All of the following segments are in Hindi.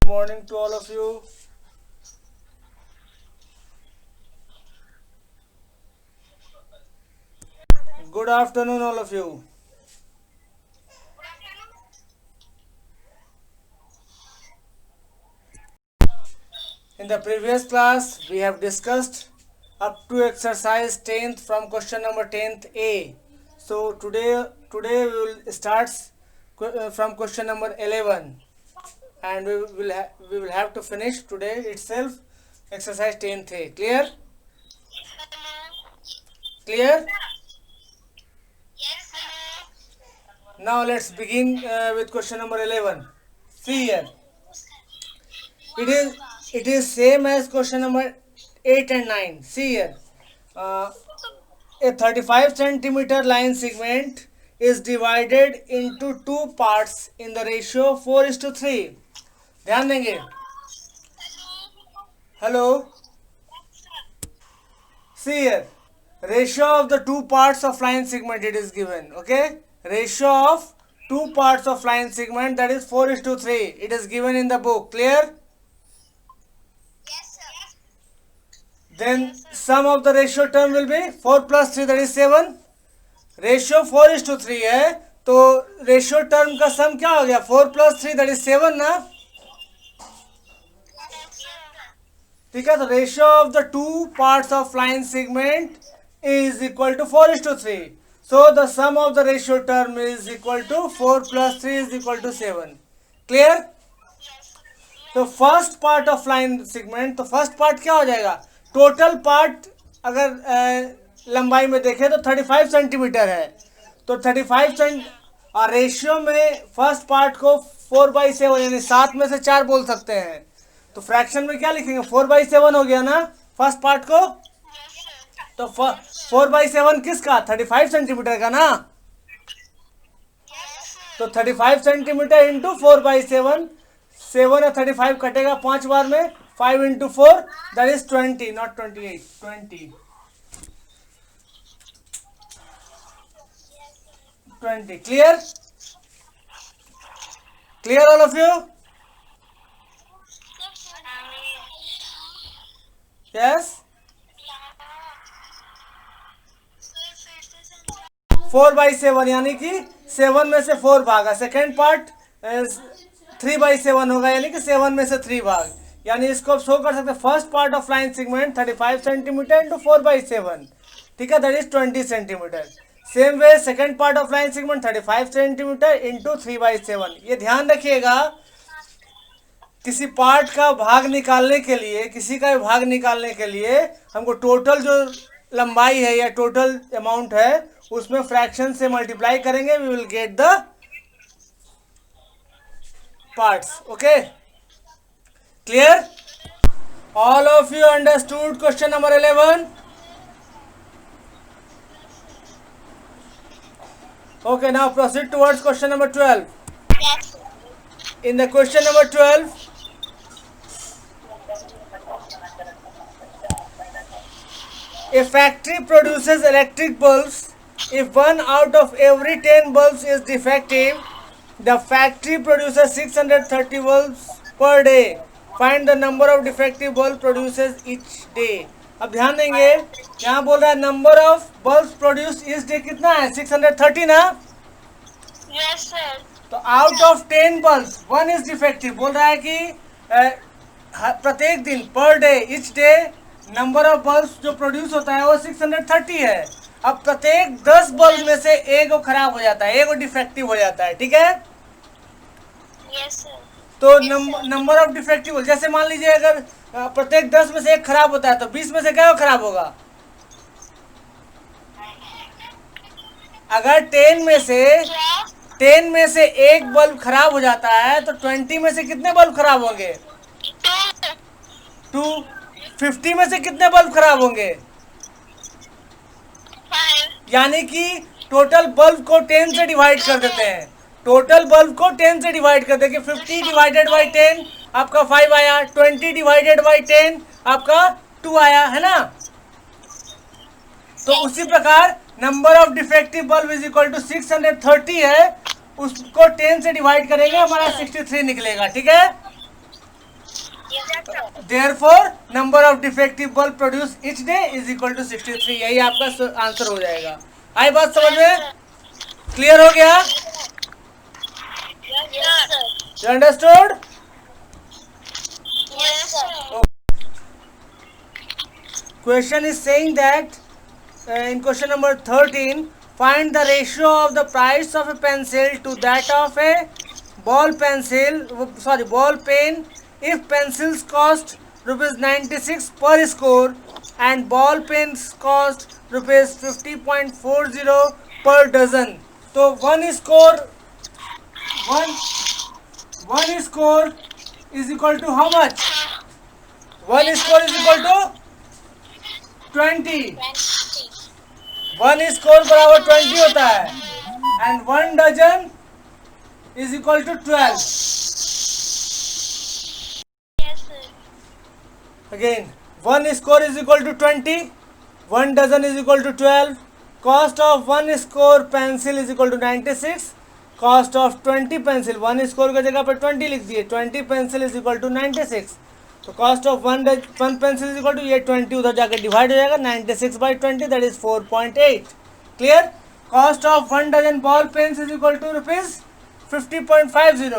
morning to all of you. Good afternoon, all of you. In the previous class, we have discussed up to exercise 10th from question number 10th A. So today we will start from question number 11, and we will have to finish today itself exercise 10th A. Clear? Clear? Now let's begin with question number 11. See here. It is same as question number 8 and 9. See here. Uh, a 35 centimeter line segment is divided into two parts in the ratio 4:3. ध्यान देंगे. Hello. See here. Ratio of the two parts of line segment it is given. Okay. Ratio of two parts of line segment, that is 4:3. It is given in the book. Clear? Then sum of the ratio term will be 4 plus 3, that is 7. Ratio 4:3 है, तो रेशियो टर्म का सम क्या हो गया? 4 plus 3, that is 7 ना. ठीक है, तो ratio of the two parts of line segment is equal to 4:3. So the sum of the ratio term is equal to 4 plus 3 is equal to 7. Clear? तो first part of line segment, तो फर्स्ट पार्ट क्या हो जाएगा? टोटल पार्ट अगर लंबाई में देखें तो 35 सेंटीमीटर है, तो 35 और रेशियो में फर्स्ट पार्ट को 4/7 यानी 7 में से 4 बोल सकते हैं. तो फ्रैक्शन में क्या लिखेंगे? 4/7 हो गया ना फर्स्ट पार्ट को. तो 4/7 किसका? 35 सेंटीमीटर का ना. तो 35 सेंटीमीटर इंटू 4/7, 7 और 35 कटेगा 5 बार में. 5 into 4, that is 20, not 28, 20. 20. Clear? Clear all of you? Yes? 4/7 यानी कि 7 में से 4 भागा. सेकेंड पार्ट 3/7 होगा, यानी कि 7 में से 3 भाग. यानी इसको आप शो कर सकते हैं. First part of line segment 35 centimetre into 4/7. ठीक है, that is 20 centimetre. Same way second part of line segment 35 centimetre into 3/7. ये ध्यान रखिएगा, किसी पार्ट का भाग निकालने के लिए, किसी का भी भाग निकालने के लिए हमको टोटल जो लंबाई है या टोटल अमाउंट है उसमें फ्रैक्शन से मल्टीप्लाई करेंगे. We will get the parts. Okay, clear? All of you understood question number 11? Okay, now proceed towards question number 12. In the question number 12, a factory produces electric bulbs. If 1 out of every 10 bulbs is defective, the factory produces 630 bulbs per day. Find the number of defective bulbs produces each day. अब ध्यान देंगे, यहाँ बोल रहा है नंबर ऑफ बल्ब्स प्रोड्यूस इस डे कितना है? 630 ना. Yes sir. तो out of 10 bulbs 1 is defective. बोल रहा है कि प्रत्येक दिन, per day, etch day, number of bulbs जो प्रोड्यूस होता है वो 630 है. अब प्रत्येक 10 बल्ब में से एक को खराब हो जाता है, एक को डिफेक्टिव हो जाता है. ठीक है, Yes sir. तो नंबर ऑफ डिफेक्टिव, जैसे मान लीजिए अगर प्रत्येक 10 में से एक खराब होता है तो 20 में से क्या खराब होगा? अगर 10 में से एक बल्ब खराब हो जाता है तो 20 में से कितने बल्ब खराब होंगे? 2. 50 में से कितने बल्ब खराब होंगे? 5. यानी कि टोटल बल्ब को 10 से डिवाइड कर देते हैं. टोटल बल्ब को 10 से डिवाइड कर देंगे. 50 डिवाइडेड बाई 10 आपका 5 आया. 20 डिवाइडेड बाई 10 आपका 2 आया, है ना. तो उसी प्रकार number of defective bulb is equal to 630 है, उसको 10 से डिवाइड करेंगे, हमारा 63 निकलेगा. ठीक है, therefore number of defective bulb produce each day is equal to 63। यही आपका आंसर हो जाएगा। आई बात समझ में? क्लियर हो गया? Yes, sir. You understood? Yes, sir. Question is saying that in question number 13, find the ratio of the price of a pencil to that of a ball pen if pencils cost rupees 96 per score and ball pens cost rupees 50.40 per dozen. तो one score is equal to how much? One score is equal to 20. 20. One score बराबर 20 होता है and one dozen is equal to 12। Yes, sir. Again one score is equal to 20, one dozen is equal to 12, cost of one score pencil is equal to 96, cost of 20 pencil, one score की जगह पर 20 लिख दिए, 20 पेंसिल इज इक्वल टू 96, तो cost of one pencil is equal to ये 20 उधर जाकर डिवाइड हो जाएगा 96 by 20 that is 4.8। Clear? Cost of one dozen ball pens is equal to rupees 50.50,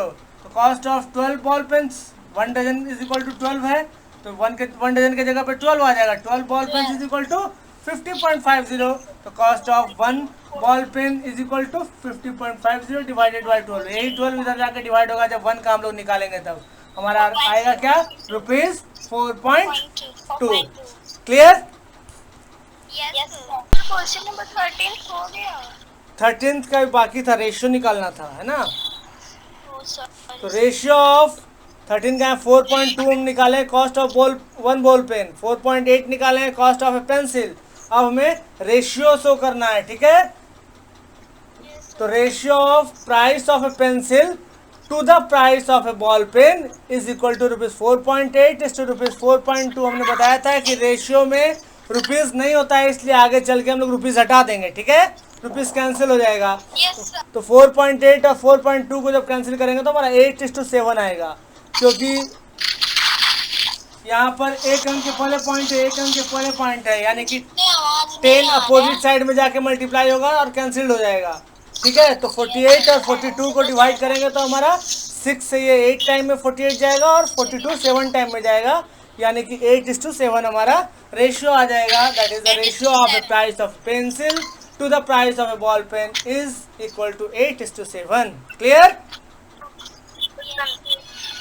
तो cost of 12 ball pens, one dozen is equal to 12 है तो वन डजन के जगह पे 12 आ जाएगा, 12 ball pens is equal to 50.50, तो cost of one ball pen is equal to 50.50 divided by 12। यही 12 इधर जाकर डिवाइड होगा जब वन का हम लोग निकालेंगे तब हमारा आएगा क्या? Rupees 4.2। Clear? Yes, sir. Question number 13 हो गया। 13th का भी बाकी था, रेशियो निकालना था, है ना? Oh, sorry. तो रेशियो ऑफ 13 का 4.2 हम निकाले, cost of one ball pen 4.8 निकाले, कॉस्ट ऑफ ए पेंसिल। अब हमें रेशियो शो करना है, ठीक है? तो ratio of price of a pencil to the price of a ball pen is equal to rupees 4.8 is to rupees 4.2। हमने बताया था कि रेशियो में रुपीज नहीं होता है, इसलिए आगे चल के हम लोग रुपीज हटा देंगे, ठीक है? रुपीज कैंसिल हो जाएगा। Yes, sir. तो 4.8 और 4.2 को जब कैंसिल करेंगे तो हमारा 8:7 आएगा, क्योंकि यहाँ पर एक अंक के पहले पॉइंट है, एक अंक के पहले पॉइंट है, यानी कि 10 अपोजिट साइड में जाके मल्टीप्लाई होगा और कैंसिल हो जाएगा, ठीक है? तो 48 और 42 को डिवाइड करेंगे तो हमारा 6 से ये 8 टाइम में 48 जाएगा और 42 7 टाइम में जाएगा, यानी कि 8:7 हमारा रेशियो आ जाएगा। That is the ratio of the price of pencil to the price of a ball pen is equal to 8:7। Clear?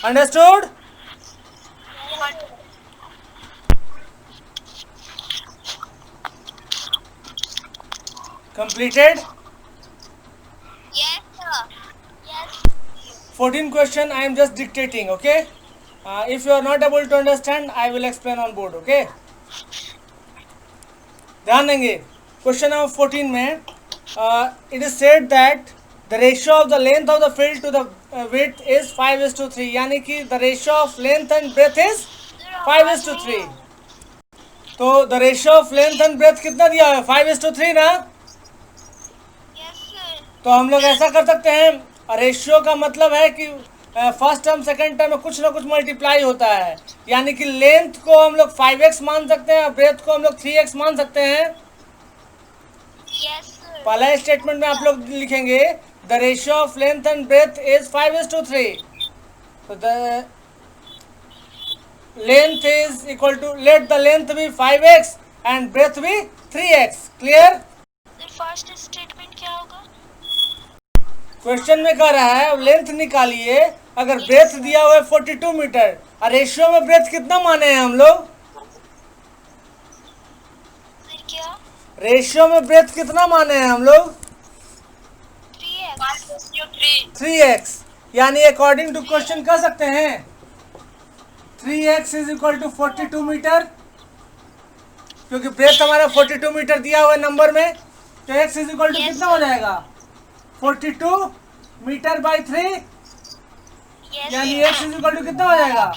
Understood? Completed? Yes, sir. Yes. 14 question I am just dictating, okay? If you are not able to understand, I will explain on board, okay? ध्यान देंगे। क्वेश्चन नंबर 14 में it is said that the ratio of the length of the field to the width is 5:3, यानी कि the ratio of length and breadth is 5:3। तो the ratio of length and breadth कितना दिया है? 5:3 ना? Yes, sir. तो हम लोग ऐसा कर सकते हैं, रेशियो का मतलब है कि फर्स्ट टर्म सेकंड टर्म में कुछ ना कुछ मल्टीप्लाई होता है, यानी कि लेंथ को हम लोग 5x मान सकते हैं, ब्रेथ को हम लोग 3x मान सकते हैं। Yes, sir. पहला स्टेटमेंट में आप लोग लिखेंगे the ratio of length and breadth is 5:3, तो the length is equal to, let the length be 5x and breadth be 3x। Clear? First statement क्या होगा? क्वेश्चन में कह रहा है अब लेंथ निकालिए, अगर ब्रेथ दिया हुआ है 42 मीटर और रेशियो में ब्रेथ कितना माने हैं हम लोग? फिर क्या? रेशियो में ब्रेथ कितना माने हैं हम लोग? 3x. 3x, यानी अकॉर्डिंग टू क्वेश्चन कह सकते हैं 3x is equal to 42 metre, क्योंकि ब्रेथ हमारा 42 मीटर दिया हुआ है नंबर में, तो x is equal to Yes, कितना हो जाएगा? 42 मीटर बाई 3, Yes, यानी sir. x is equal to कितना हो जाएगा?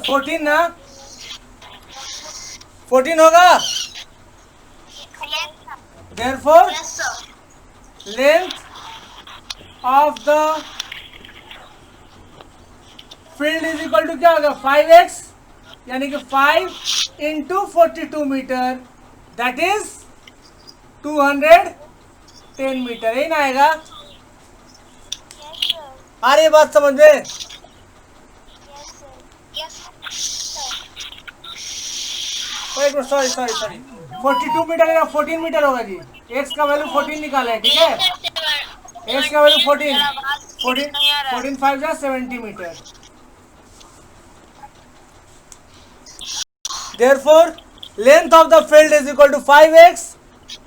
14 ना? 14 होगा। Yes, sir. Therefore, Yes, sir. length of the field is equal to क्या होगा 5x, यानी कि 5 into 42 metre, that is 210 metre, यही ना आएगा। Yes, sir. आ रही है बात समझ में? Yes, sir. Yes, sir. एक मिनट, सॉरी 42 मीटर या 14 मीटर होगा जी। x का वैल्यू 14 निकाला है, ठीक है। x का वैल्यू 14 5 जा 70 metre. Therefore, length of the field is equal to 5x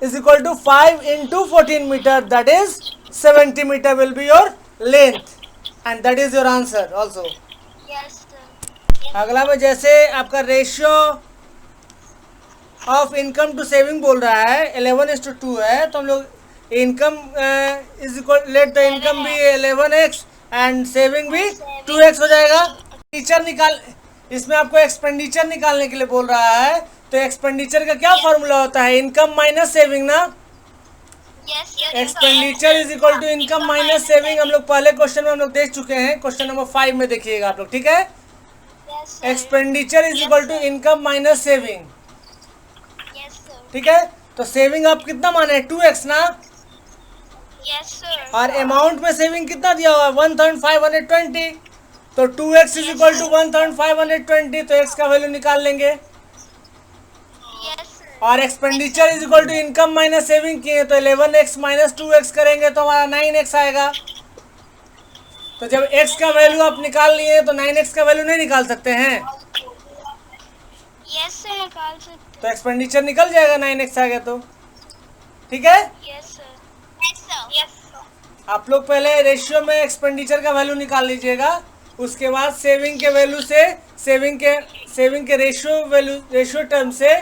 is equal to 5 into 14 meter, that is 70 meter will be your length, and that is your answer also. Yes, sir. अगला में जैसे आपका ratio of income to saving बोल रहा है 11:2 है, तो हम लोग income is equal, let the income भी 11x एंड सेविंग भी 2x हो जाएगा। टीचर निकाल, इसमें आपको एक्सपेंडिचर निकालने के लिए बोल रहा है, तो एक्सपेंडिचर का क्या फॉर्मूला होता है? इनकम माइनस सेविंग ना। Yes, sir. Expenditure is equal to income minus saving, हम लोग पहले क्वेश्चन में हम लोग देख चुके हैं, क्वेश्चन नंबर 5 में देखिएगा आप लोग, ठीक है। Yes, sir. Expenditure is equal to income minus saving, Yes, sir. ठीक है। तो सेविंग आप कितना माने हैं? 2x ना। Yes, sir. और अमाउंट में सेविंग कितना दिया हुआ है? 1520, तो 2x इज इक्वल टू 1520, तो x का वैल्यू निकाल लेंगे। Yes, sir. और expenditure is equal to income minus saving किए, तो 11x माइनस 2x करेंगे तो हमारा 9x आएगा। तो जब x का वैल्यू आप निकाल लिए तो 9x का वैल्यू नहीं निकाल सकते हैं, Yes, sir. निकाल सकते. तो एक्सपेंडिचर निकल जाएगा 9x आ गया तो, ठीक है। Yes, sir. Yes, sir. Yes, sir. आप लोग पहले रेशियो में एक्सपेंडिचर का वैल्यू निकाल लीजिएगा, उसके बाद सेविंग के वैल्यू से सेविंग के रेशियो टर्म से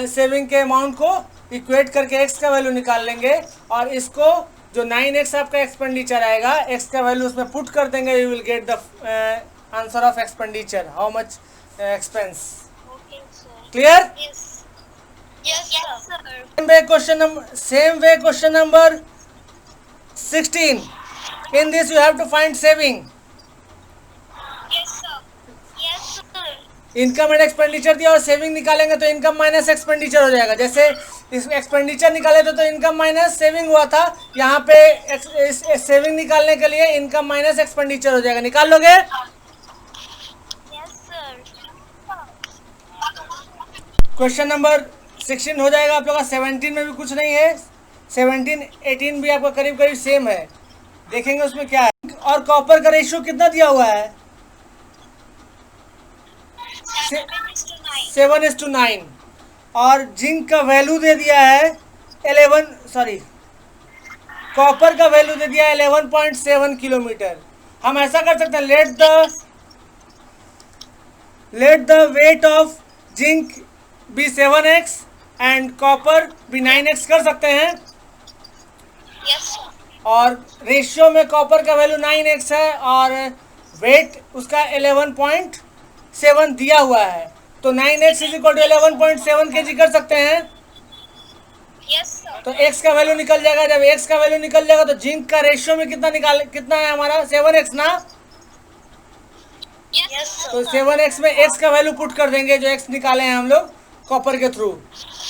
सेविंग के अमाउंट को इक्वेट करके x का वैल्यू निकाल लेंगे, और इसको जो 9x आपका एक्सपेंडिचर आएगा, x का वैल्यू उसमें पुट कर देंगे, you will get the answer of expenditure, how much expense. Okay, sir. Clear? Yes. Yes, sir. Same way question number 16. In this you have to find saving. Yes, sir. Yes, sir. Income and expenditure दिया और सेविंग निकालेंगे तो इनकम माइनस एक्सपेंडिचर हो जाएगा। जैसे इस एक्सपेंडिचर निकाले थे तो इनकम माइनस सेविंग हुआ था, यहाँ पे सेविंग निकालने के लिए इनकम माइनस एक्सपेंडिचर हो जाएगा। निकाल लोगे? Yes, sir. क्वेश्चन नंबर 16 हो जाएगा आप लोग का। 17 में भी कुछ नहीं है, 17 18 भी आपका करीब करीब सेम है, देखेंगे उसमें क्या है। और कॉपर का रेशियो कितना दिया हुआ है? 7:9। और जिंक का वैल्यू दे दिया है कॉपर का वैल्यू दे दिया है 11.7 किलोमीटर। हम ऐसा कर सकते हैं, let the weight of zinc be 7x and copper be 9x कर सकते हैं। Yes, sir. और रेशियो में कॉपर का वैल्यू 9x है और वेट उसका 11.7 दिया हुआ है, तो 9x is equal to 11.7 kg कर सकते हैं। Yes, sir. तो x का वैल्यू निकल जाएगा। जब x का वैल्यू निकल जाएगा तो जिंक का रेशियो में कितना है हमारा? 7x ना। Yes, sir. तो 7x में x का वैल्यू पुट कर देंगे, जो x निकाले हैं हम लोग कॉपर के थ्रू,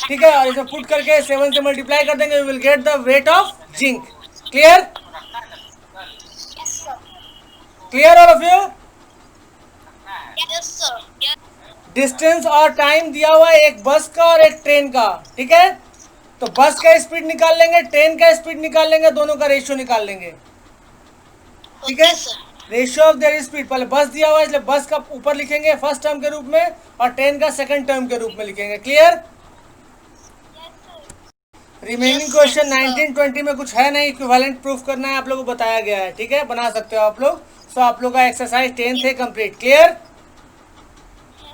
ठीक है। और इसे पुट करके 7 से मल्टीप्लाई कर देंगे, we will get the weight of zinc. Clear? Yes, sir. Clear all of you? Yes, sir. Yes. Distance और टाइम दिया हुआ है एक बस का और एक ट्रेन का, ठीक है। तो बस का स्पीड निकाल लेंगे, ट्रेन का स्पीड निकाल लेंगे, दोनों का रेशियो निकाल लेंगे, ठीक है। Okay, sir. Ratio of their speed, पहले बस दिया हुआ है इसलिए बस का ऊपर लिखेंगे फर्स्ट टर्म के रूप में और ट्रेन का सेकंड टर्म के रूप में लिखेंगे। Clear? Yes, sir. Remaining Yes, question sir. 19 20 में कुछ है नहीं, इक्विवेलेंट प्रूफ करना है आप लोगों को बताया गया है, ठीक है, बना सकते हो आप लोग। सो आप लोग का एक्सरसाइज 10 थे complete. Clear?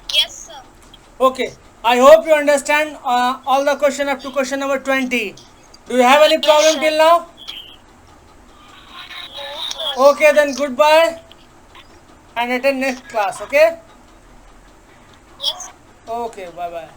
Yes, sir. Okay, I hope you understand all the question up to question number 20. Do you have any problem sir. till now? No, sir. Okay, then goodbye and attend next class. Okay? Yes. Okay, bye bye.